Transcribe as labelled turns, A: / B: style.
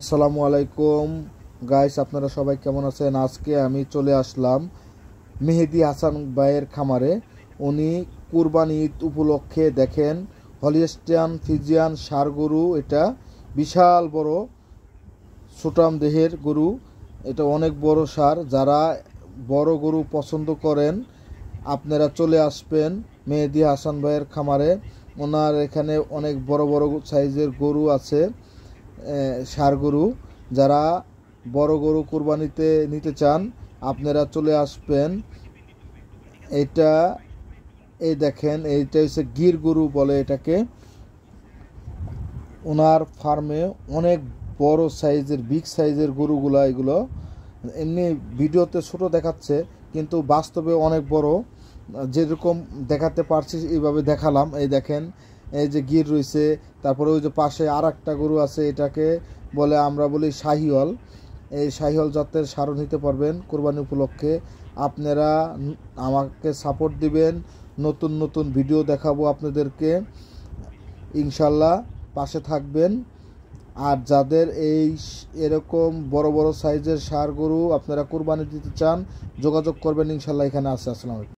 A: আসসালামু আলাইকুম গাইস, আপনারা সবাই কেমন আছেন? আজকে আমি চলে আসলাম মেহেদি হাসান ভাইয়ের খামারে। উনি কুরবানি ঈদ উপলক্ষে দেখেন হলিস্টিয়ান ফিজিয়ান ষাঁড় গরু, এটা বিশাল বড় সুঠাম দেহের গরু। এটা অনেক বড় ষাঁড়। যারা বড় গরু পছন্দ করেন আপনারা চলে আসবেন মেহেদি হাসান ভাইয়ের খামারে। ওনার এখানে অনেক বড় বড় সাইজের গরু আছে, ষাঁড় গরু। যারা বড় গরু কুরবানিতে নিতে চান আপনারা চলে আসবেন। এটা এই দেখেন, এইটা হচ্ছে গির গরু বলে এটাকে। ওনার ফার্মে অনেক বড় সাইজের বিগ সাইজের গরুগুলা, এগুলো এমনি ভিডিওতে ছোট দেখাচ্ছে কিন্তু বাস্তবে অনেক বড়। যেরকম দেখাতে পারছি এইভাবে দেখালাম। এই দেখেন, এই যে গির রয়েছে, তারপরে ওই যে পাশে আর একটা গরু আছে, এটাকে বলে আমরা বলি শাহিওয়াল। এই শাহিওয়াল জাতের ষাঁড় নিতে পারবেন কোরবানি উপলক্ষে। আপনারা আমাকে সাপোর্ট দিবেন, নতুন নতুন ভিডিও দেখাবো আপনাদেরকে, ইনশাল্লাহ পাশে থাকবেন। আর যাদের এরকম বড় বড় সাইজের ষাঁড় গরু আপনারা কুরবানি দিতে চান যোগাযোগ করবেন, ইনশাল্লাহ এখানে আছে। আসসালামু আলাইকুম।